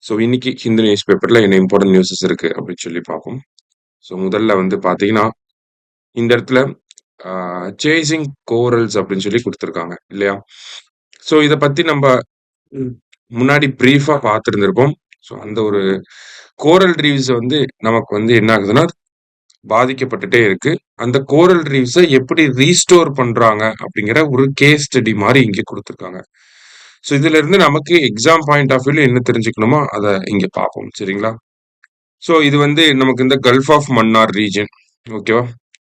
So இன்னைக்கு Hindu news பேப்பர்ல என்ன இம்பார்ட்டன்ட் நியூஸஸ் இருக்கு அப்படின்னு சொல்லி பார்ப்போம். ஸோ முதல்ல வந்து பார்த்தீங்கன்னா, இந்த இடத்துல சேசிங் கோரல்ஸ் அப்படின்னு சொல்லி குடுத்துருக்காங்க இல்லையா? ஸோ இத பத்தி நம்ப ம் முன்னாடி பிரீஃபா பார்த்திருந்திருப்போம். ஸோ அந்த ஒரு கோரல் ரீவ்ஸ் வந்து நமக்கு வந்து என்ன ஆகுதுன்னா, பாதிக்கப்பட்டுட்டே இருக்கு. அந்த கோரல் ரீவ்ஸ எப்படி ரீஸ்டோர் பண்றாங்க அப்படிங்கிற ஒரு கேஸ் ஸ்டடி மாரி இங்க குடுத்துருக்காங்க. ஸோ இதிலிருந்து நமக்கு எக்ஸாம் பாயிண்ட் ஆஃப் வியூல என்ன தெரிஞ்சுக்கணுமோ, அத இங்க பார்ப்போம். சரிங்களா? ஸோ இது வந்து நமக்கு இந்த கல்ஃப் ஆஃப் மன்னார் ரீஜன். ஓகேவா?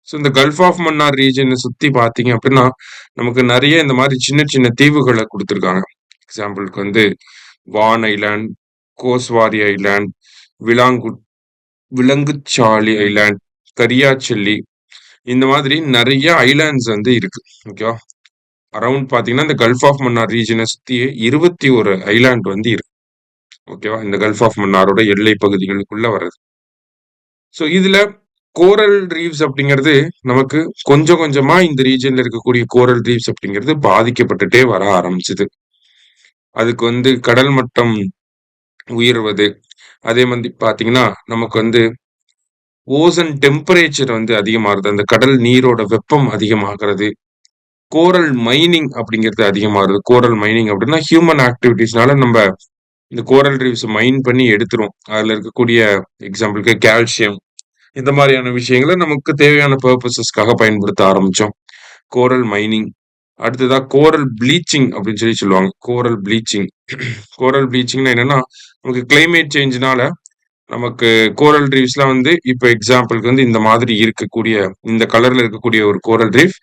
ஸோ இந்த கல்ஃப் ஆஃப் மன்னார் ரீஜன சுத்தி பார்த்தீங்க அப்படின்னா, நமக்கு நெறைய இந்த மாரி சின்ன சின்ன தீவுகள குடுத்துருக்காங்க. எக்ஸாம்பிள்க்கு வந்து வான் ஐலேண்ட், கோஸ்வாரி ஐலேண்ட், விலாங்குட் விலங்குச்சாலி ஐலேண்ட், கரியாச்செல்லி இந்த மாதிரி நெறைய ஐலேண்ட்ஸ் வந்து இருக்கு. ஓகேவா? அரவுண்ட் பார்த்தீங்கன்னா, இந்த கல்ஃப் ஆஃப் மன்னார் ரீஜன சுத்தி 21 ஐலேண்ட் வந்து இருக்கு. ஓகேவா? இந்த கல்ஃப் ஆஃப் மன்னாரோட எல்லை பகுதிகளுக்குள்ள வர்றது. ஸோ இதுல கோரல் ரீவ்ஸ் அப்படிங்கிறது நமக்கு கொஞ்சம் கொஞ்சமா இந்த ரீஜன்ல இருக்கக்கூடிய கோரல் ரீவ்ஸ் அப்படிங்கிறது பாதிக்கப்பட்டுட்டே வர ஆரம்பிச்சது. அதுக்கு வந்து கடல் மட்டம் உயர்வது, அதே மாதிரி பார்த்தீங்கன்னா, நமக்கு வந்து ஓசன் டெம்பரேச்சர் வந்து அதிகமாகுது. அந்த கடல் நீரோட வெப்பம் அதிகமாகிறது. கோரல் மைனிங் அப்படிங்கிறது அதிகமாகுது. கோரல் மைனிங் அப்படின்னா ஹியூமன் ஆக்டிவிட்டீஸ்னால நம்ப இந்த கோரல் ரீவ்ஸ் மைன் பண்ணி எடுத்துரும். அதுல இருக்கக்கூடிய எக்ஸாம்பிளுக்கு கால்சியம் இந்த மாதிரியான விஷயங்கள நமக்கு தேவையான பர்ப்பஸஸ்க்காக பயன்படுத்த ஆரம்பிச்சோம். கோரல் மைனிங். அடுத்ததா கோரல் ப்ளீச்சிங் அப்படின்னு சொல்லி சொல்லுவாங்க. கோரல் ப்ளீச்சிங். கோரல் ப்ளீச்சிங்னா என்னன்னா, நமக்கு கிளைமேட் சேஞ்ச்னால நமக்கு கோரல் ரீஃப்ஸ்லாம் வந்து இப்ப எக்ஸாம்பிள்க்கு வந்து இந்த மாதிரி இருக்கக்கூடிய இந்த கலர்ல இருக்கக்கூடிய ஒரு கோரல் ரீஃப்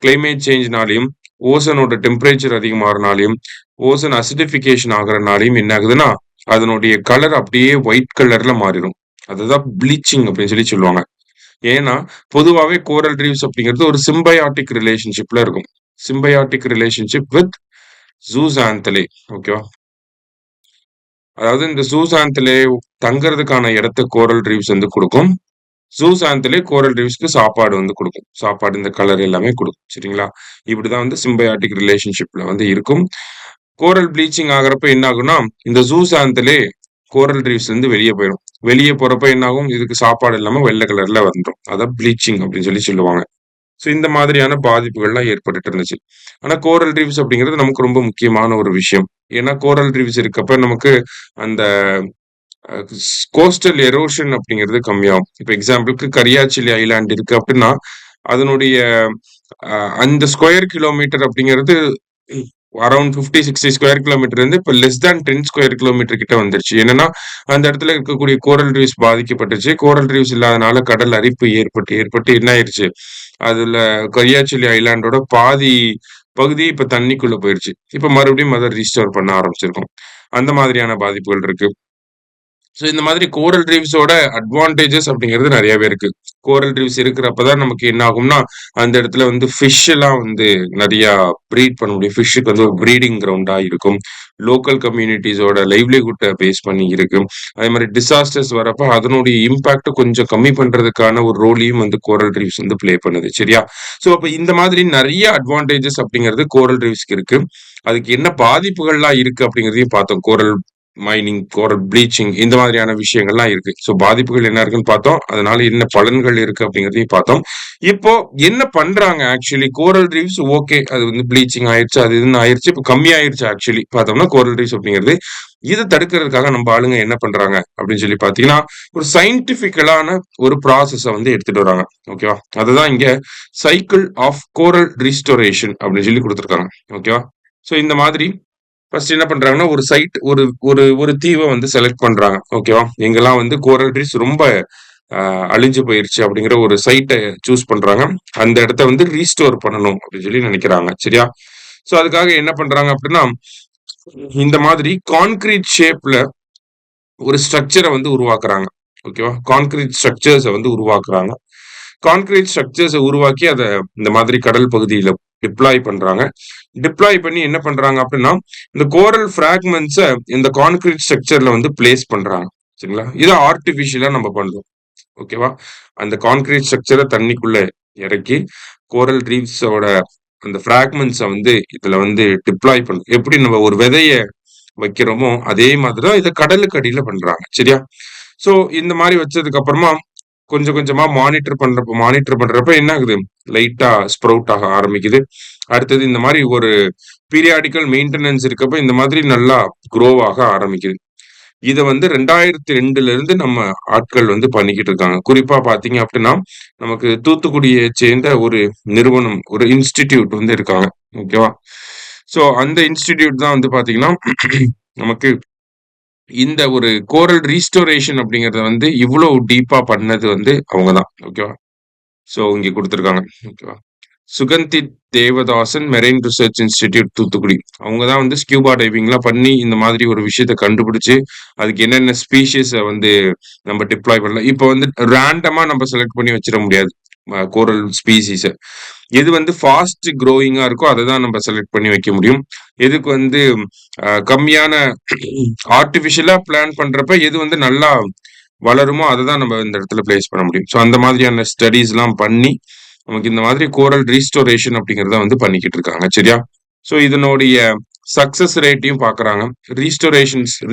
கிளைமேட் சேஞ்ச்னாலயும், ஓசனோட டெம்பரேச்சர் அதிகமாகறனாலயும், ஓசன் அசிடிஃபிகேஷன் ஆகுறனாலயும் என்ன ஆகுதுன்னா, அதனுடைய கலர் அப்படியே ஒயிட் கலர்ல மாறிரும். அதுதான் ப்ளீச்சிங் அப்படின்னு சொல்லி சொல்லுவாங்க. ஏன்னா, பொதுவாவே கோரல் ரீவ்ஸ் அப்படிங்கிறது ஒரு சிம்பயாட்டிக் ரிலேஷன்ஷிப்ல இருக்கும். Symbiotic relationship with zooxanthellae. ஓகேவா? அதாவது இந்த ஜூஸான்தலே தங்கறதுக்கான இடத்த கோரல் ரீவ்ஸ் வந்து குடுக்கும். ஜூஸான்தலே கோரல் ரீவ்ஸ்க்கு சாப்பாடு வந்து குடுக்கும். சாப்பாடு இந்த கலர் எல்லாமே குடுக்கும். சரிங்களா? இப்படிதான் வந்து சிம்பயாட்டிக் ரிலேஷன்ஷிப்ல வந்து இருக்கும். கோரல் ப்ளீச்சிங் ஆகுறப்ப என்ன ஆகும்னா, இந்த ஜூஸான்தலே கோரல் ரீவ்ஸ்லருந்து வெளிய போயிரும். வெளிய போறப்ப என்ன ஆகும்? இதுக்கு சாப்பாடு இல்லாம வெள்ள கலர்ல வந்துரும். அதான் ப்ளீச்சிங் அப்படின்னு சொல்லி சொல்லுவாங்க. ஸோ இந்த மாதிரியான பாதிப்புகள்லாம் ஏற்பட்டுட்டு இருந்துச்சு. ஆனா கோரல் ரீவ்ஸ் அப்படிங்கிறது நமக்கு ரொம்ப முக்கியமான ஒரு விஷயம். ஏன்னா கோரல் ரீவ்ஸ் இருக்கப்ப நமக்கு அந்த அ கோஸ்டல் எரோஷன் அப்படிங்கிறது கம்மியாகும். இப்ப எக்ஸாம்பிள்க்கு கரியாச்சிலி ஐலேண்ட் இருக்கு அப்படின்னா, அதனுடைய அந்த ஸ்கொயர் கிலோமீட்டர் அப்படிங்கிறது அரவுண்ட் 50, 60 ஸ்கொயர் கிலோமீட்டர் இருந்து இப்ப லெஸ் தேன் 10 ஸ்கொயர் கிலோமீட்டர் கிட்ட வந்துருச்சு. என்னன்னா, அந்த இடத்துல இருக்கக்கூடிய கோரல் ரீவ்ஸ் பாதிக்கப்பட்டுச்சு. கோரல் ரீவ்ஸ் இல்லாதனால கடல் அரிப்பு ஏற்பட்டு என்ன ஆயிருச்சு? அதுல கரியாச்சிலி ஐலேண்டோட பாதி பகுதி இப்ப தண்ணிக்குள்ள போயிருச்சு. இப்ப மறுபடியும் அத ரீஸ்டோர் பண்ண ஆரம்பிச்சிருக்கோம். அந்த மாதிரியான பாதிப்புகள் இருக்கு. ஸோ இந்த மாதிரி கோரல் ரீவ்ஸோட அட்வான்டேஜஸ் அப்படிங்கிறது நெறையாவே இருக்கு. கோரல் ரீவ்ஸ் இருக்கிறப்ப தான் நமக்கு என்ன ஆகும்னா, அந்த இடத்துல வந்து ஃபிஷ் எல்லாம் வந்து நெறையா ப்ரீட் பண்ண முடியும். ஃபிஷ்ஷுக்கு வந்து ஒரு ப்ரீடிங் கிரவுண்டா இருக்கும். லோக்கல் கம்யூனிட்டீஸோட லைவ்லிஹுட்ட பேஸ் பண்ணி இருக்கு. அதே மாரி டிசாஸ்டர்ஸ் வரப்ப அதனுடைய இம்பாக்ட்ட கொஞ்சம் கம்மி பண்றதுக்கான ஒரு ரோலையும் வந்து கோரல் ரீவ்ஸ் வந்து ப்ளே பண்ணுது. சரியா? ஸோ அப்ப இந்த மாதிரி நெறைய அட்வான்டேஜஸ் அப்படிங்கிறது கோரல் ரீவ்ஸ்க்கு இருக்கு. அதுக்கு என்ன பாதிப்புகள்லாம் இருக்கு அப்படிங்கிறதையும் பார்த்தோம். கோரல் மைனிங், கோரல் ப்ளீச்சிங் இந்த மாதிரியான விஷயங்கள்லாம் இருக்கு. ஸோ பாதிப்புகள் என்ன இருக்குன்னு பார்த்தோம். அதனால என்ன பலன்கள் இருக்கு அப்படிங்கிறதையும் பார்த்தோம். இப்போ என்ன பண்றாங்க ஆக்சுவலி கோரல் ரீவ்ஸ் ஓகே. அது வந்து ப்ளீச்சிங் ஆயிருச்சு. அது இதுன்னு ஆயிருச்சு. இப்ப கம்மியாயிருச்சு ஆக்சுவலி பார்த்தோம்னா கோரல் ரீவ்ஸ் அப்படிங்கிறது. இத தடுக்கிறதுக்காக நம்ம ஆளுங்க என்ன பண்றாங்க அப்படின்னு சொல்லி பார்த்தீங்கன்னா, ஒரு சயின்டிஃபிக்கலான ஒரு ப்ராசஸ வந்து எடுத்துட்டு வராங்க. ஓகேவா? அதுதான் இங்க சைக்கிள் ஆஃப் கோரல் ரிஸ்டோரேஷன் அப்படின்னு சொல்லி குடுத்துருக்காங்க. ஓகேவா? ஸோ இந்த மாதிரி ஃபர்ஸ்ட் என்ன பண்றாங்கன்னா, ஒரு சைட் ஒரு ஒரு ஒரு தீவ வந்து செலக்ட் பண்றாங்க. ஓகேவா? எங்கெல்லாம் வந்து கோரல் ரீஃப்ஸ் ரொம்ப அ அழிஞ்சு போயிருச்சு அப்படிங்கிற ஒரு சைட்ட சூஸ் பண்றாங்க. அந்த இடத்த வந்து ரீஸ்டோர் பண்ணணும் அப்படின்னு சொல்லி நினைக்கிறாங்க. சரியா? ஸோ அதுக்காக என்ன பண்றாங்க அப்படின்னா, இந்த மாதிரி கான்கிரீட் ஷேப்ல ஒரு ஸ்ட்ரக்சர வந்து உருவாக்குறாங்க. ஓகேவா? கான்கிரீட் ஸ்ட்ரக்சர்ஸ வந்து உருவாக்குறாங்க. கான்கிரீட் ஸ்ட்ரக்சர்ஸ உருவாக்கி அத இந்த மாதிரி கடல் பகுதியில டிப்ளாய் பண்றாங்க. டிப்ளாய் பண்ணி என்ன பண்றாங்க அப்படின்னா, இந்த கோரல் பிராக்மெண்ட்ஸ இந்த கான்கிரீட் ஸ்ட்ரக்சர்ல வந்து பிளேஸ் பண்றாங்க. சரிங்களா? இத ஆர்டிபிஷியலா நம்ம பண்றோம். ஓகேவா? அந்த கான்கிரீட் ஸ்ட்ரக்சர தண்ணிக்குள்ள இறக்கி, கோரல் ரீஃப்ஸோட அந்த பிராக்மெண்ட்ஸ வந்து இதுல வந்து டிப்ளாய் பண்றோம். எப்படி நம்ம ஒரு விதைய வைக்கிறோமோ அதே மாதிரிதான் இதை கடலுக்கு அடியில பண்றாங்க. சரியா? சோ இந்த மாதிரி வச்சதுக்கு அப்புறமா கொஞ்சம் கொஞ்சமா மானிட்டர் பண்றப்ப என்ன ஆகுது, லைட்டா ஸ்ப்ரவுட் ஆக ஆரம்பிக்குது. அடுத்தது இந்த மாதிரி ஒரு பீரியாடிக்கல் மெயின்டெனன்ஸ் இருக்கப்ப இந்த மாதிரி நல்லா குரோவ் ஆக ஆரம்பிக்குது. இத வந்து 2002ல இருந்து நம்ம ஆட்கள் வந்து பண்ணிக்கிட்டு இருக்காங்க. குறிப்பா பாத்தீங்க அப்படின்னா, நமக்கு தூத்துக்குடியை சேர்ந்த ஒரு நிறுவனம், ஒரு இன்ஸ்டிடியூட் வந்து இருக்காங்க. ஓகேவா? சோ அந்த இன்ஸ்டிடியூட் தான் வந்து பாத்தீங்கன்னா, நமக்கு இந்த ஒரு கோரல் ரீஸ்டோரேஷன் அப்படிங்கறத வந்து இவ்வளவு டீப்பா பண்ணது வந்து அவங்கதான். ஓகேவா? சோ இங்க குடுத்திருக்காங்க. ஓகேவா? Suganthi Devadasan marine research institute Thoothukudi. அவங்க தான் வந்து ஸ்கியூபா டைவிங்லாம் பண்ணி இந்த மாதிரி ஒரு விஷயத்த கண்டுபிடிச்சு, அதுக்கு என்னென்ன ஸ்பீஷீஸ வந்து நம்ம டிப்ளாய் பண்ணலாம். இப்ப வந்து ரேண்டமா நம்ம செலக்ட் பண்ணி வச்சிட முடியாது. கோரல் ஸ்பீசிஸ. எது வந்து ஃபாஸ்ட் குரோயிங்கா இருக்கோ அதை தான் நம்ம செலக்ட் பண்ணி வைக்க முடியும். எதுக்கு வந்து கம்மியான ஆர்டிஃபிஷியலா பிளான் பண்றப்ப எது வந்து நல்லா வளருமோ அதை தான் நம்ம இந்த இடத்துல பிளேஸ் பண்ண முடியும். ஸோ அந்த மாதிரியான ஸ்டடீஸ் எல்லாம் பண்ணி நமக்கு இந்த மாதிரி கோரல் ரீஸ்டோரேஷன் அப்படிங்கறத வந்து பண்ணிக்கிட்டு இருக்காங்க. சரியா? சோ இதனுடைய சக்சஸ் ரேட்டையும் பாக்குறாங்க.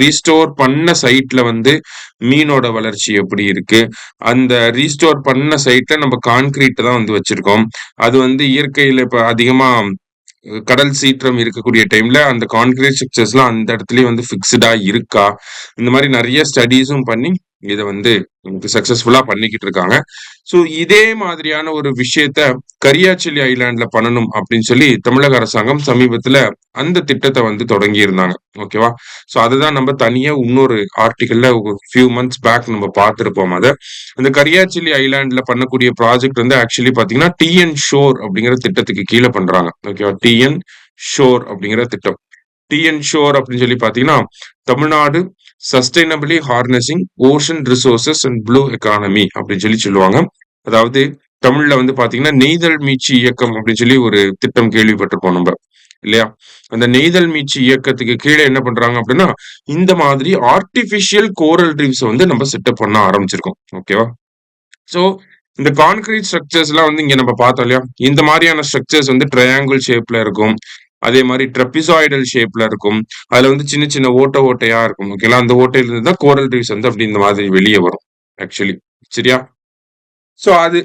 ரீஸ்டோர் பண்ண சைட்ல வந்து மீனோட வளர்ச்சி எப்படி இருக்கு, அந்த ரீஸ்டோர் பண்ண சைட்ல நம்ம கான்கிரீட் தான் வந்து வச்சிருக்கோம். அது வந்து இயற்கையில இப்ப அதிகமா கடல் சீற்றம் இருக்கக்கூடிய டைம்ல அந்த கான்கிரீட் ஸ்ட்ரக்சர்ஸ்லாம் அந்த இடத்துலயே வந்து ஃபிக்ஸ்டா இருக்கா, இந்த மாதிரி நிறைய ஸ்டடீஸும் பண்ணி இதை வந்து சக்சஸ்ஃபுல்லா பண்ணிக்கிட்டு இருக்காங்க. சோ இதே மாதிரியான ஒரு விஷயத்த கரியாச்செல்லி ஐலாண்ட்ல பண்ணணும் அப்படின்னு சொல்லி தமிழக அரசாங்கம் சமீபத்துல அந்த திட்டத்தை வந்து தொடங்கி இருந்தாங்க. ஓகேவா? சோ அதுதான் நம்ம தனியா இன்னொரு ஆர்டிகல்ல ஒரு ஃபியூ மந்த்ஸ் பேக் நம்ம பார்த்திருப்போம். அதை அந்த கரியாச்செல்லி ஐலாண்ட்ல பண்ணக்கூடிய ப்ராஜெக்ட் வந்து ஆக்சுவலி பாத்தீங்கன்னா டிஎன் ஷோர் அப்படிங்கிற திட்டத்துக்கு கீழே பண்றாங்க. ஓகேவா? டிஎன் ஷோர் அப்படிங்கிற திட்டம். டிஎன் ஷோர் அப்படின்னு சொல்லி பாத்தீங்கன்னா Tamil Nadu சஸ்டைனபிளி harnessing ocean resources and blue economy அப்படின்னு சொல்லி சொல்லுவாங்க. அதாவது தமிழ்ல வந்து பாத்தீங்கன்னா நெய்தல் மீட்சி இயக்கம் அப்படின்னு சொல்லி ஒரு திட்டம் கேள்விப்பட்டிருப்போம் நம்ம, இல்லையா? அந்த நெய்தல் மீட்சி இயக்கத்துக்கு கீழே என்ன பண்றாங்க அப்படின்னா இந்த மாதிரி ஆர்டிபிஷியல் கோரல் ரீவ்ஸ் வந்து நம்ம செட்டப் பண்ண ஆரம்பிச்சிருக்கோம். ஓகேவா? சோ இந்த கான்கிரீட் ஸ்ட்ரக்சர்ஸ் எல்லாம் வந்து இங்க நம்ம பார்த்தோம் இல்லையா, இந்த மாதிரியான ஸ்ட்ரக்சர்ஸ் வந்து ட்ரையாங்கிள் ஷேப்ல இருக்கும். அதே மாதிரி ட்ரெபிசாய்டல் ஷேப்ல இருக்கும். அதுல வந்து சின்ன சின்ன ஓட்டையா இருக்கும். ஓகேங்களா? அந்த ஓட்டையில இருந்து தான் கோரல் ரீவ்ஸ் வந்து அப்படி இந்த மாதிரி வெளியே வரும் ஆக்சுவலி. சரியா? சோ அது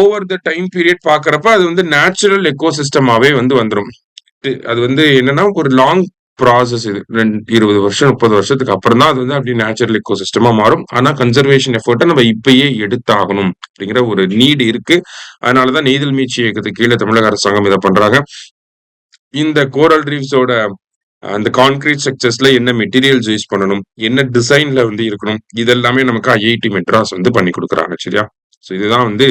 ஓவர் த டைம் பீரியட் பாக்குறப்ப அது வந்து நேச்சுரல் எக்கோசிஸ்டமாவே வந்து வந்துடும். அது வந்து என்னன்னா ஒரு லாங் ப்ராசஸ். இது 20 வருஷம் 30 வருஷத்துக்கு அப்புறம் தான் அது வந்து அப்படி நேச்சுரல் எக்கோசிஸ்டமா மாறும். ஆனா கன்சர்வேஷன் எஃபர்ட்டை நம்ம இப்பயே எடுத்தாகணும் அப்படிங்கிற ஒரு நீட் இருக்கு. அதனாலதான் நெய்தல் மீட்சி இயக்கத்துக்கு கீழே தமிழக அரசாங்கம் இதை பண்றாங்க. இந்த கோரல் ரீவ்ஸோட அந்த கான்கிரீட் ஸ்ட்ரக்சர்ஸ்ல என்ன மெட்டீரியல்ஸ் யூஸ் பண்ணணும், என்ன டிசைன்ல வந்து இருக்கணும், இதெல்லாமே நமக்கு ஐஐடி மெட்ராஸ் வந்து பண்ணி கொடுக்குறாங்க. சரியா? சோ இதுதான் வந்து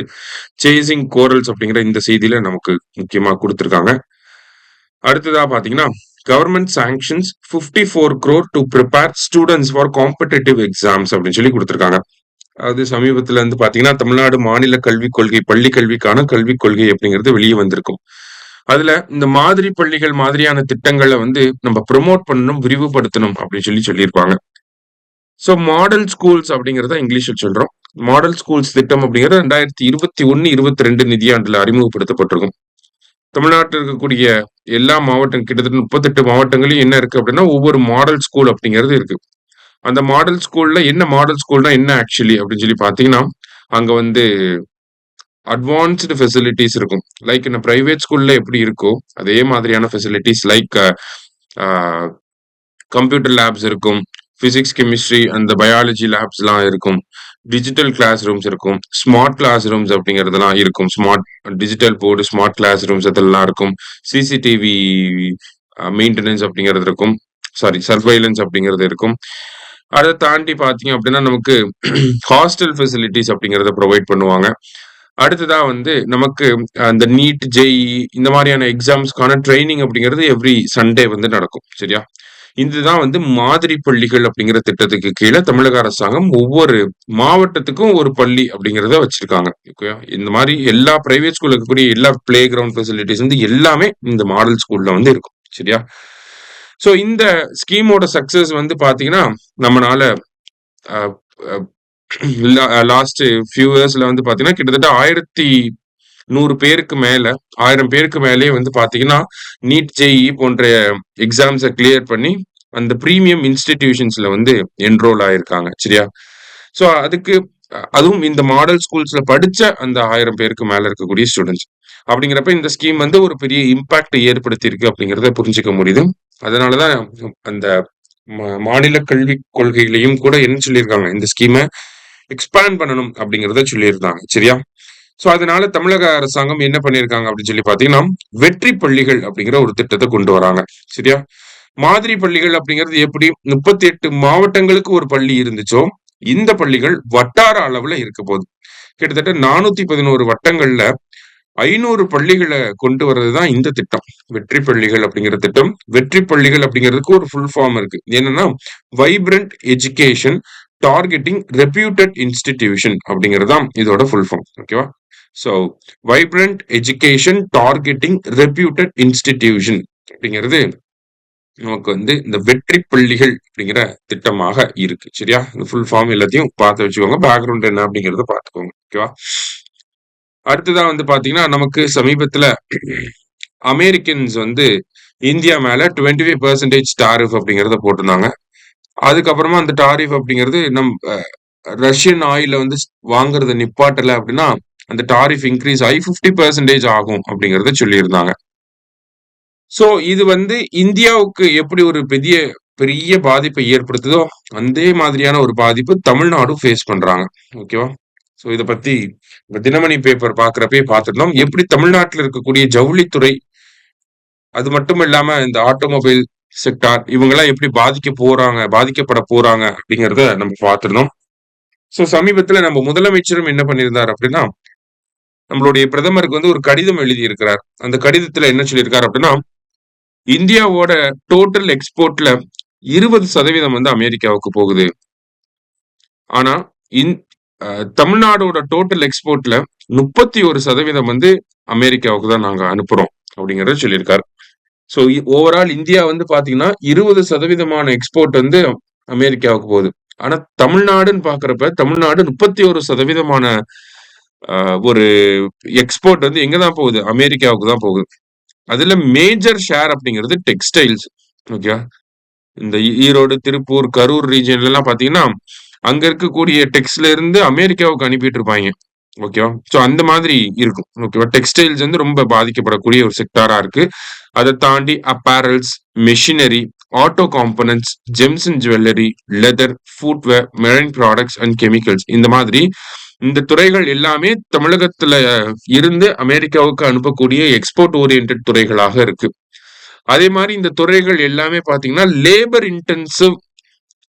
சேசிங் கோரல்ஸ் அப்படிங்கிற இந்த செய்தியில நமக்கு முக்கியமா கொடுத்திருக்காங்க. அடுத்ததா பாத்தீங்கன்னா government sanctions 54 crore to prepare students for competitive exams அப்படின்னு சொல்லி கொடுத்திருக்காங்க. அது சமீபத்துல இருந்து பாத்தீங்கன்னா தமிழ்நாடு மாநில கல்விக் கொள்கை, பள்ளி கல்விக்கான கல்விக் கொள்கை அப்படிங்கிறது வெளியே வந்திருக்கும். அதுல இந்த மாதிரி பள்ளிகள் மாதிரியான திட்டங்களை வந்து நம்ம ப்ரொமோட் பண்ணணும், விரிவுபடுத்தணும் அப்படின்னு சொல்லி சொல்லியிருப்பாங்க. சோ மாடல் ஸ்கூல்ஸ் அப்படிங்கறத இங்கிலீஷ்ல சொல்றோம். மாடல் ஸ்கூல்ஸ் திட்டம் அப்படிங்கிறது 2021-22 நிதியாண்டுல அறிமுகப்படுத்தப்பட்டிருக்கும். தமிழ்நாட்டில் இருக்கக்கூடிய எல்லா மாவட்டம் கிட்டத்தட்ட 38 மாவட்டங்களையும் என்ன இருக்கு அப்படின்னா ஒவ்வொரு மாடல் ஸ்கூல் அப்படிங்கிறது இருக்கு. அந்த மாடல் ஸ்கூல்ல என்ன மாடல் ஸ்கூல்னா என்ன ஆக்சுவலி அப்படின்னு சொல்லி பாத்தீங்கன்னா அங்க வந்து அட்வான்ஸ்டு ஃபெசிலிட்டிஸ் இருக்கும். லைக் இந்த பிரைவேட் ஸ்கூல்ல எப்படி இருக்கோ அதே மாதிரியான ஃபெசிலிட்டிஸ் லைக் கம்ப்யூட்டர் லேப்ஸ் இருக்கும், பிசிக்ஸ் கெமிஸ்ட்ரி அந்த பயாலஜி லேப்ஸ்லாம் இருக்கும், டிஜிட்டல் கிளாஸ் ரூம்ஸ் இருக்கும், ஸ்மார்ட் கிளாஸ் ரூம்ஸ் அப்படிங்கிறதுலாம் இருக்கும், smart digital board, smart classrooms அதெல்லாம் இருக்கும், சிசிடிவி மெயின்டெனன்ஸ் அப்படிங்கிறது இருக்கும், சாரி சர்வைலன்ஸ் அப்படிங்கிறது இருக்கும். அதை தாண்டி பாத்தீங்க அப்படின்னா நமக்கு ஹாஸ்டல் ஃபெசிலிட்டிஸ் அப்படிங்கிறத ப்ரொவைட் பண்ணுவாங்க. அடுத்ததா வந்து நமக்கு அந்த நீட் ஜேஇ இந்த மாதிரியான எக்ஸாம்ஸ்க்கான ட்ரைனிங் அப்படிங்கிறது எவ்ரி சண்டே வந்து நடக்கும். சரியா? இதுதான் வந்து மாதிரி பள்ளிகள் அப்படிங்கிற திட்டத்துக்கு கீழே தமிழக அரசாங்கம் ஒவ்வொரு மாவட்டத்துக்கும் ஒரு பள்ளி அப்படிங்கிறத வச்சிருக்காங்க. இந்த மாதிரி எல்லா பிரைவேட் ஸ்கூல்ல இருக்கக்கூடிய எல்லா பிளே கிரவுண்ட் ஃபெசிலிட்டிஸ் வந்து எல்லாமே இந்த மாடல் ஸ்கூல்ல வந்து இருக்கும். சரியா? சோ இந்த ஸ்கீமோட சக்சஸ் வந்து பாத்தீங்கன்னா நம்மளால லாஸ்ட் ஃபியூ இயர்ஸ்ல வந்து பாத்தீங்கன்னா கிட்டத்தட்ட 1100 பேருக்கு மேல 1000 பேருக்கு மேலே வந்து பாத்தீங்கன்னா நீட் ஜேஇ போன்ற எக்ஸாம்ஸை கிளியர் பண்ணி அந்த பிரீமியம் இன்ஸ்டிடியூஷன்ஸ்ல வந்து என்ரோல் ஆயிருக்காங்க. சரியா? சோ அதுக்கு அதுவும் இந்த மாடல் ஸ்கூல்ஸ்ல படிச்ச அந்த 1000 பேருக்கு மேல இருக்கக்கூடிய ஸ்டூடெண்ட்ஸ். அப்படிங்கிறப்ப இந்த ஸ்கீம் வந்து ஒரு பெரிய இம்பாக்ட் ஏற்படுத்தியிருக்கு அப்படிங்கிறத புரிஞ்சுக்க முடியுது. அதனாலதான் அந்த மாநில கல்விக் கொள்கையிலையும் கூட என்ன சொல்லியிருக்காங்க, இந்த ஸ்கீமை எக்ஸ்பேண்ட் பண்ணணும் அப்படிங்கிறத சொல்லியிருந்தாங்க. சரியா? சோ அதனால தமிழக அரசாங்கம் என்ன பண்ணியிருக்காங்க அப்படின்னு சொல்லி பாத்தீங்கன்னா, வெற்றி பள்ளிகள் அப்படிங்கிற ஒரு திட்டத்தை கொண்டு வராங்க. சரியா? மாதிரி பள்ளிகள் அப்படிங்கிறது எப்படி 38 மாவட்டங்களுக்கு ஒரு பள்ளி இருந்துச்சோ, இந்த பள்ளிகள் வட்டார அளவுல இருக்க போகுது. கிட்டத்தட்ட 411 வட்டங்கள்ல 500 பள்ளிகளை கொண்டு வர்றதுதான் இந்த திட்டம். வெற்றி பள்ளிகள் அப்படிங்கிற திட்டம். வெற்றி பள்ளிகள் அப்படிங்கிறதுக்கு ஒரு ஃபுல் ஃபார்ம் இருக்கு. என்னன்னா, vibrant education targeting reputed institution அப்படிங்கிறது தான் இதோட ஃபுல் ஃபார்ம். ஓகேவா? So vibrant education targeting reputed institution அப்படிங்கிறது நமக்கு வந்து இந்த வெற்றி பள்ளிகள் அப்படிங்கிற திட்டமாக இருக்கு. சரியா? இந்த ஃபுல் ஃபார்ம் எல்லாத்தையும் பார்த்து வச்சுக்கோங்க. பேக்ரவுண்ட் என்ன அப்படிங்கறத பார்த்துக்கோங்க. ஓகேவா? அடுத்ததா வந்து பாத்தீங்கன்னா, நமக்கு சமீபத்துல அமெரிக்கன்ஸ் வந்து இந்தியா மேல 25% டாரிஃப் அப்படிங்கறத போட்டிருந்தாங்க. அதுக்கப்புறமா அந்த டாரிஃப் அப்படிங்கிறது ரஷ்யன் ஆயில வந்து வாங்குறத நிப்பாட்டல அப்படின்னா அந்த டாரிஃப் இன்க்ரீஸ் ஆகி 50% ஆகும் அப்படிங்கறத சொல்லியிருந்தாங்க. சோ இது வந்து இந்தியாவுக்கு எப்படி ஒரு பெரிய பெரிய பாதிப்பை ஏற்படுத்துதோ அதே மாதிரியான ஒரு பாதிப்பு தமிழ்நாடும் ஃபேஸ் பண்றாங்க. ஓகேவா? சோ இத பத்தி தினமணி பேப்பர் பாக்குறப்பே பார்த்துட்டோம். எப்படி தமிழ்நாட்டில் இருக்கக்கூடிய ஜவுளித்துறை, அது மட்டும் இல்லாம இந்த ஆட்டோமொபைல் செக்டார் இவங்கெல்லாம் எப்படி பாதிக்கப்பட போறாங்க அப்படிங்கறத நம்ம பார்த்திருந்தோம். சோ சமீபத்துல நம்ம முதலமைச்சரும் என்ன பண்ணியிருந்தார் அப்படின்னா, நம்மளுடைய பிரதமருக்கு வந்து ஒரு கடிதம் எழுதி இருக்கிறார். அந்த கடிதத்துல என்ன சொல்லியிருக்காரு அப்படின்னா, இந்தியாவோட டோட்டல் எக்ஸ்போர்ட்ல 20% வந்து அமெரிக்காவுக்கு போகுது. ஆனா தமிழ்நாடோட டோட்டல் எக்ஸ்போர்ட்ல 31% வந்து அமெரிக்காவுக்கு தான் நாங்க அனுப்புறோம் அப்படிங்கறத சொல்லியிருக்காரு. சோ ஓவரால் இந்தியா வந்து பாத்தீங்கன்னா 20% எக்ஸ்போர்ட் வந்து அமெரிக்காவுக்கு போகுது. ஆனா தமிழ்நாடுன்னு பாக்குறப்ப தமிழ்நாடு 31% ஒரு எக்ஸ்போர்ட் வந்து எங்கதான் போகுது, அமெரிக்காவுக்கு தான் போகுது. அதுல மேஜர் ஷேர் அப்படிங்கிறது டெக்ஸ்டைல்ஸ். ஓகே, இந்த ஈரோடு, திருப்பூர், கரூர் ரீஜன்ல எல்லாம் பாத்தீங்கன்னா அங்க இருக்கக்கூடிய டெக்ஸ்ட்ல இருந்து அமெரிக்காவுக்கு அனுப்பிட்டு இருப்பாங்க. ஓகேவா? சோ அந்த மாதிரி இருக்கும். ஓகேவா? டெக்ஸ்டைல்ஸ் வந்து ரொம்ப பாதிக்கப்படக்கூடிய ஒரு செக்டாரா இருக்கு. அதை தாண்டி apparels, machinery, auto components, gems and jewellery, leather, footwear, marine products and chemicals, இந்த மாதிரி இந்த துறைகள் எல்லாமே தமிழகத்துல இருந்து அமெரிக்காவுக்கு அனுப்பக்கூடிய எக்ஸ்போர்ட் ஓரியன்ட் துறைகளாக இருக்கு. அதே மாதிரி இந்த துறைகள் எல்லாமே பாத்தீங்கன்னா லேபர் இன்டென்சிவ்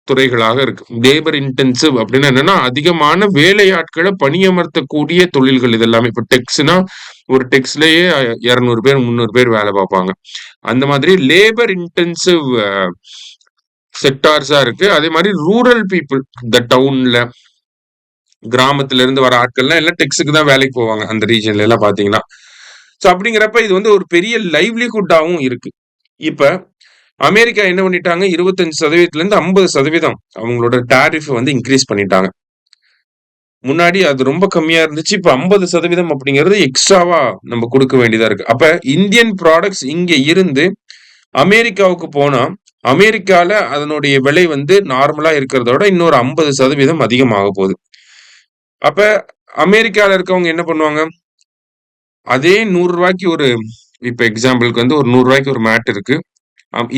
துறைகளாக இருக்கு. லேபர் இன்டென்சிவ் அப்படின்னா என்னன்னா, அதிகமான வேலையாட்களை பணியமர்த்தக்கூடிய தொழில்கள் இது எல்லாமே. இப்ப டெக்ஸ்னா ஒரு டெக்ஸ்லயே 200 பேர் 300 பேர் வேலை பார்ப்பாங்க. அந்த மாதிரி லேபர் இன்டென்சிவ் செக்டார்ஸா இருக்கு. அதே மாதிரி ரூரல் பீப்புள், இந்த டவுன்ல கிராமத்துல இருந்து வர ஆட்கள்லாம் எல்லாம் டெக்ஸுக்கு தான் வேலைக்கு போவாங்க அந்த ரீஜன்ல எல்லாம் பாத்தீங்கன்னா. சோ அப்படிங்கிறப்ப இது வந்து ஒரு பெரிய லைவ்லிஹுட்டாவும் இருக்கு. இப்ப அமெரிக்கா என்ன பண்ணிட்டாங்க, 25% இருந்து 50% அவங்களோட டாரிஃப் வந்து இன்க்ரீஸ் பண்ணிட்டாங்க. முன்னாடி அது ரொம்ப கம்மியா இருந்துச்சு. இப்ப 50% அப்படிங்கிறது எக்ஸ்ட்ராவா நம்ம கொடுக்க வேண்டியதா இருக்கு. அப்ப இந்தியன் ப்ராடக்ட்ஸ் இங்க இருந்து அமெரிக்காவுக்கு போனா அமெரிக்கால அதனுடைய விலை வந்து நார்மலா இருக்கிறதோட இன்னொரு 50% அதிகமாக போகுது. அப்ப அமெரிக்கால இருக்கவங்க என்ன பண்ணுவாங்க, அதே 100 ரூபாய்க்கு ஒரு, இப்ப எக்ஸாம்பிளுக்கு வந்து ஒரு 100 ரூபாய்க்கு ஒரு மேட் இருக்கு,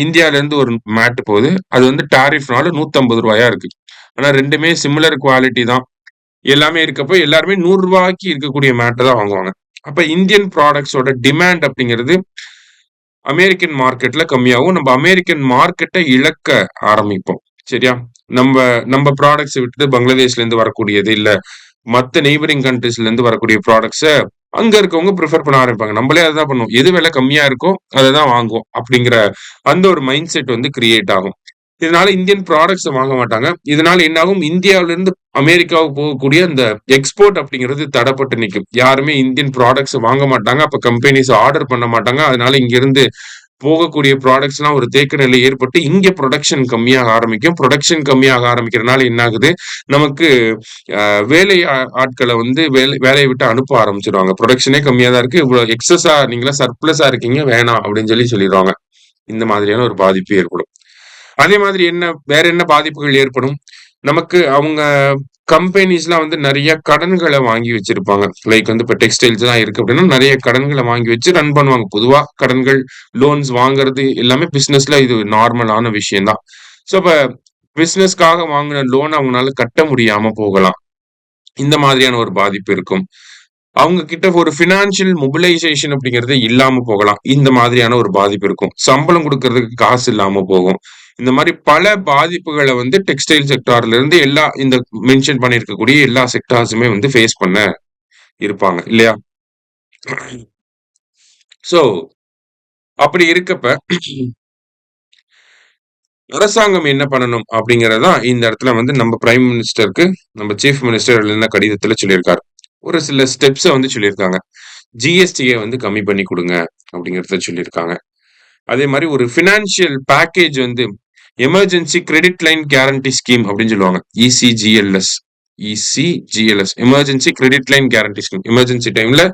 இந்தியால இருந்து ஒரு மேட் போகுது, அது வந்து டாரிஃப்னால 150 ரூபாயா இருக்கு. ஆனா ரெண்டுமே சிமிலர் குவாலிட்டி தான். எல்லாமே இருக்கப்போ எல்லாருமே 100 ரூபாய்க்கு இருக்கக்கூடிய மேட்டை தான் வாங்குவாங்க. அப்ப இந்தியன் ப்ராடக்ட்ஸோட டிமாண்ட் அப்படிங்கிறது அமெரிக்கன் மார்க்கெட்ல கம்மியாகும். நம்ம அமெரிக்கன் மார்க்கெட்டை இழக்க ஆரம்பிப்போம். சரியா? நம்ம நம்ம ப்ராடக்ட்ஸ் விட்டு பங்களாதேஷ்ல இருந்து வரக்கூடியது, இல்ல மத்த நெய்பரிங் கண்ட்ரீஸ்ல இருந்து வரக்கூடிய ப்ராடக்ட்ஸ அங்க இருக்கவங்க ப்ரிஃபர் பண்ண ஆரம்பிப்பாங்க. நம்மளே அதுதான் பண்ணுவோம். எது விலை கம்மியா இருக்கோ அதை தான் வாங்குவோம் அப்படிங்கிற அந்த ஒரு மைண்ட் செட் வந்து கிரியேட் ஆகும். இதனால இந்தியன் ப்ராடக்ட்ஸ் வாங்க மாட்டாங்க. இதனால என்ன ஆகும், இந்தியாவில இருந்து அமெரிக்காவுக்கு போகக்கூடிய அந்த எக்ஸ்போர்ட் அப்படிங்கிறது தடைப்பட்டு நிற்கும். யாருமே இந்தியன் ப்ராடக்ட்ஸ் வாங்க மாட்டாங்க. அப்ப கம்பெனிஸ் ஆர்டர் பண்ண மாட்டாங்க. அதனால இங்க இருந்து போகக்கூடிய ப்ராடக்ட்ஸ் எல்லாம் ஒரு தேக்க நிலை ஏற்பட்டு இங்க ப்ரொடக்ஷன் கம்மியாக ஆரம்பிக்கும். ப்ரொடக்ஷன் கம்மியாக ஆரம்பிக்கிறதுனால என்ன ஆகுது, நமக்கு வேலை ஆட்களை வந்து வேலையை விட்டு அனுப்ப ஆரம்பிச்சிருவாங்க. ப்ரொடக்ஷனே கம்மியா தான் இருக்கு, இவ்வளவு எக்ஸஸா நீங்களா சர்ப்ளஸா இருக்கீங்க, வேணாம் அப்படின்னு சொல்லிடுவாங்க. இந்த மாதிரியான ஒரு பாதிப்பு ஏற்படும். அதே மாதிரி வேற என்ன பாதிப்புகள் ஏற்படும்? நமக்கு அவங்க கம்பெனிஸ்லாம் வந்து நெறைய கடன்கள வாங்கி வச்சிருப்பாங்க. லைக் வந்து இப்ப டெக்ஸ்டைல்ஸ்லாம் இருக்கு அப்படின்னா, நெறைய கடன்கள வாங்கி வச்சு ரன் பண்ணுவாங்க. பொதுவா கடன்கள், லோன்ஸ் வாங்குறது எல்லாமே பிசினஸ்ல இது நார்மலான விஷயம் தான். ஸோ அப்ப பிசினஸ்க்காக வாங்குன லோன் அவங்கனால கட்ட முடியாம போகலாம். இந்த மாதிரியான ஒரு பாதிப்பு இருக்கும். அவங்க கிட்ட ஒரு பினான்சியல் மொபிலைசேஷன் அப்படிங்கிறது இல்லாம போகலாம். இந்த மாதிரியான ஒரு பாதிப்பு இருக்கும். சம்பளம் குடுக்கறதுக்கு காசு இல்லாம போகும். இந்த மாரி பல பாதிப்புகள வந்து டெக்ஸ்டைல் செக்டார்ல இருந்து எல்லா இந்த மென்ஷன் பண்ணியிருக்கக்கூடிய எல்லா செக்டார்ஸுமே வந்து ஃபேஸ் பண்ண இருப்பாங்க. இல்லையா? சோ, அப்படி இருக்கப்ப அரசாங்கம் என்ன பண்ணணும் அப்படிங்கிறது தான் இந்த இடத்துல வந்து நம்ம பிரைம் மினிஸ்டருக்கு, நம்ம சீஃப் மினிஸ்டர் எழுதின கடிதத்துல சொல்லியிருக்காரு. ஒரு சில ஸ்டெப்ஸ வந்து சொல்லியிருக்காங்க. ஜிஎஸ்டிய வந்து கம்மி பண்ணி குடுங்க அப்படிங்கிறத சொல்லியிருக்காங்க. அதே மாரி ஒரு பினான்சியல் பேக்கேஜ் வந்து emergency credit line guarantee scheme அப்படின்னு சொல்லுவாங்க. ECGLS. ECGLS. Emergency credit line guarantee scheme. Emergency டைம்ல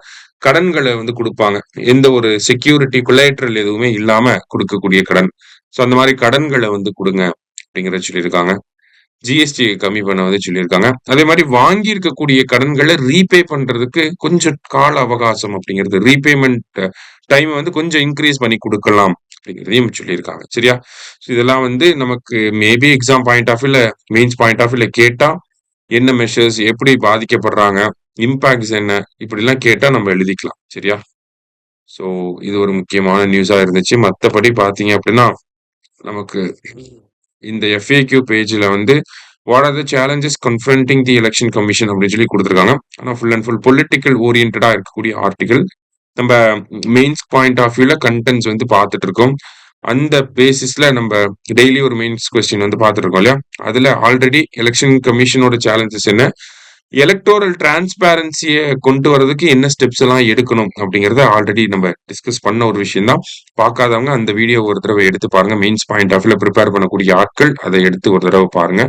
கடன்கள வந்து குடுப்பாங்க. எந்த ஒரு செக்யூரிட்டி, கொலேட்ரல் எதுவுமே இல்லாம குடுக்கக்கூடிய கடன். சோ அந்த மாரி கடன்கள வந்து குடுங்க அப்படிங்கிறத சொல்லியிருக்காங்க. ஜிஎஸ்டி கம்மி பண்ண வந்து சொல்லியிருக்காங்க. அதே மாரி வாங்கி இருக்கக்கூடிய கடன்கள ரீபே பண்றதுக்கு கொஞ்சம் கால அவகாசம் அப்படிங்கிறது ரீபேமெண்ட் டைம் வந்து கொஞ்சம் இன்கிரீஸ் பண்ணி குடுக்கலாம் அப்படிங்கிறதையும் சொல்லியிருக்காங்க. சரியா? ஸோ இதெல்லாம் வந்து நமக்கு மேபி எக்ஸாம் பாயிண்ட் ஆஃப் வியூல, மெயின்ஸ் பாயிண்ட் ஆஃப் வியூல கேட்டா, என்ன மெஷர்ஸ், எப்படி பாதிக்கப்படுறாங்க, இம்பாக்ட்ஸ் என்ன, இப்படிலாம் கேட்டா நம்ம எழுதிக்கலாம். சரியா? ஸோ இது ஒரு முக்கியமான நியூஸா இருந்துச்சு. மத்தபடி பார்த்தீங்க அப்படின்னா, நமக்கு இந்த FAQ பேஜ்ல வந்து what are the challenges confronting the election commission அப்படின்னு சொல்லி குடுத்துருக்காங்க. ஆனா ஃபுல் அண்ட் ஃபுல் பொலிட்டிக்கல் ஓரியன்டடா இருக்கக்கூடிய ஆர்டிகிள். நம்ம மெயின்ஸ் பாயிண்ட் ஆஃப் வியூல கன்டென்ட்ஸ் வந்து பார்த்துட்டு இருக்கோம். அந்த பேசிஸ்ல நம்ம டெய்லி ஒரு மெயின்ஸ் கொஸ்டின் வந்து பார்த்துட்டு இருக்கோம் இல்லையா? அதுல ஆல்ரெடி எலெக்ஷன் கமிஷனோட சேலஞ்சஸ் என்ன? எலக்டோரல் டிரான்ஸ்பேரன்சிய கொண்டு வரதுக்கு என்ன ஸ்டெப்ஸ் எல்லாம் எடுக்கணும் அப்படிங்கிறத ஆல்ரெடி நம்ம டிஸ்கஸ் பண்ண ஒரு விஷயம் தான். பார்க்காதவங்க அந்த வீடியோ ஒரு தடவை எடுத்து பாருங்க. மெயின்ஸ் பாயிண்ட் ஆஃப் வியூல ப்ரிப்பேர் பண்ணக்கூடிய ஆட்கள் அதை எடுத்து ஒரு தடவை பாருங்க.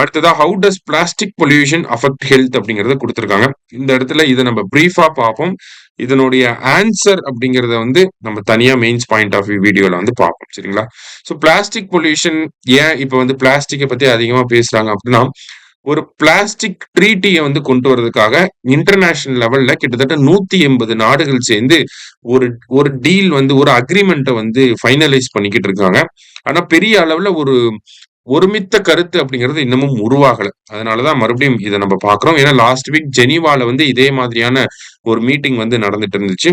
அடுத்ததா how does plastic pollution affect health அப்படிங்கறத கொடுத்திருக்காங்க. இந்த இடத்துல இதை நம்ம பிரீஃபா பார்ப்போம். இதனுடைய ஆன்சர் அப்படிங்கறத வந்து நம்ம தனியா மெயின்ஸ் பாயிண்ட் ஆஃப் வியூ வீடியோல வந்து பார்ப்போம். சரிங்களா? ஸோ பிளாஸ்டிக் பொல்யூஷன் ஏன் இப்ப வந்து பிளாஸ்டிக்கை பத்தி அதிகமா பேசுறாங்க அப்படின்னா, ஒரு பிளாஸ்டிக் ட்ரீட்டியை வந்து கொண்டு வரதுக்காக இன்டர்நேஷனல் லெவல்ல கிட்டத்தட்ட 180 நாடுகள் சேர்ந்து ஒரு ஒரு டீல் வந்து ஒரு அக்ரிமெண்ட்டை வந்து ஃபைனலைஸ் பண்ணிக்கிட்டு இருக்காங்க. ஆனா பெரிய அளவுல ஒரு ஒருமித்த கருத்து அப்படிங்கிறது இன்னமும் உருவாகல. அதனாலதான் மறுபடியும் இதை நம்ம பார்க்கிறோம். ஏன்னா லாஸ்ட் வீக் ஜெனீவால வந்து இதே மாதிரியான ஒரு மீட்டிங் வந்து நடந்துட்டு இருந்துச்சு.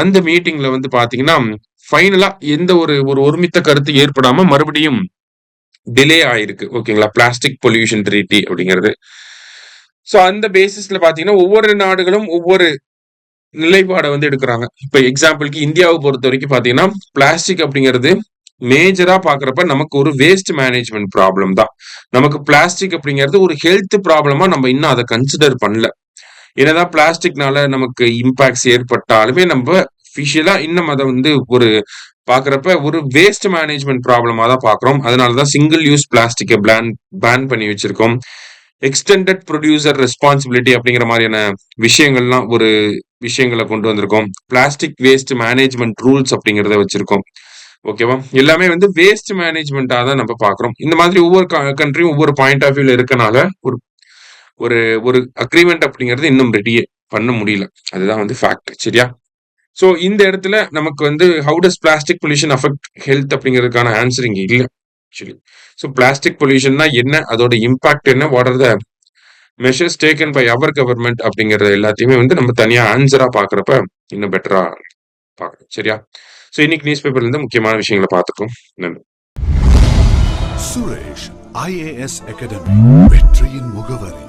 அந்த மீட்டிங்ல வந்து பாத்தீங்கன்னா ஃபைனலா எந்த ஒரு ஒரு ஒருமித்த கருத்து ஏற்படாம மறுபடியும் டிலே ஆயிருக்கு. ஓகேங்களா? பிளாஸ்டிக் பொல்யூஷன் ட்ரீட்டி அப்படிங்கிறது. சோ அந்த பேசிஸ்ல பாத்தீங்கன்னா ஒவ்வொரு நாடுகளும் ஒவ்வொரு நிலைப்பாடை வந்து எடுக்கிறாங்க. இப்ப எக்ஸாம்பிளுக்கு இந்தியாவை பொறுத்த வரைக்கும் பாத்தீங்கன்னா பிளாஸ்டிக் அப்படிங்கிறது மேஜரா பாக்குறப்ப நமக்கு ஒரு வேஸ்ட் மேனேஜ்மெண்ட் ப்ராப்ளம் தான். நமக்கு பிளாஸ்டிக் அப்படிங்கிறது ஒரு ஹெல்த் ப்ராப்ளமா நம்ம இன்னும் அதை கன்சிடர் பண்ணல. என்னதான் பிளாஸ்டிக்னால நமக்கு இம்பாக்ட்ஸ் ஏற்பட்டாலுமே நம்ம அஃபிஷியலா இன்னும் அதை வந்து ஒரு பாக்குறப்ப ஒரு வேஸ்ட் மேனேஜ்மெண்ட் ப்ராப்ளமா தான் பாக்குறோம். அதனாலதான் சிங்கிள் யூஸ் பிளாஸ்டிக்கை பேன் பண்ணி வச்சிருக்கோம். எக்ஸ்டெண்டட் ப்ரொடியூசர் ரெஸ்பான்சிபிலிட்டி அப்படிங்கிற மாதிரியான விஷயங்களை கொண்டு வந்திருக்கோம். பிளாஸ்டிக் வேஸ்ட் மேனேஜ்மெண்ட் ரூல்ஸ் அப்படிங்கிறத வச்சிருக்கோம். ஓகேவா? எல்லாமே வந்து வேஸ்ட் மேனேஜ்மெண்டா தான் நம்ம பாக்குறோம். இந்த மாதிரி ஒவ்வொரு கண்ட்ரியும் ஒவ்வொரு பாயிண்ட் ஆஃப் வியூல இருக்கனால ஒரு ஒரு ஒரு அக்ரிமெண்ட் அப்படிங்கிறது இன்னும் ரெடியே பண்ண முடியல. அதுதான் வந்து ஃபேக்ட். சரியா? சோ இந்த இடத்துல நமக்கு வந்து how does plastic pollution affect health அப்படிங்கிறதுக்கான ஆன்சர் இங்க இல்ல ஆக்சுவலி. ஸோ பிளாஸ்டிக் பொல்யூஷன்னா என்ன, அதோட இம்பாக்ட் என்ன, what are the measures taken by our government அப்படிங்கறது எல்லாத்தையுமே வந்து நம்ம தனியா ஆன்சரா பாக்குறப்ப இன்னும் பெட்டரா பார்க்கணும். சரியா? சோ இன்னைக்கு நியூஸ் பேப்பர்ல இருந்து முக்கியமான விஷயங்களை பார்த்துக்கோம். நன்றி. சுரேஷ் IAS அகாடமி வெற்றியின் முகவரி.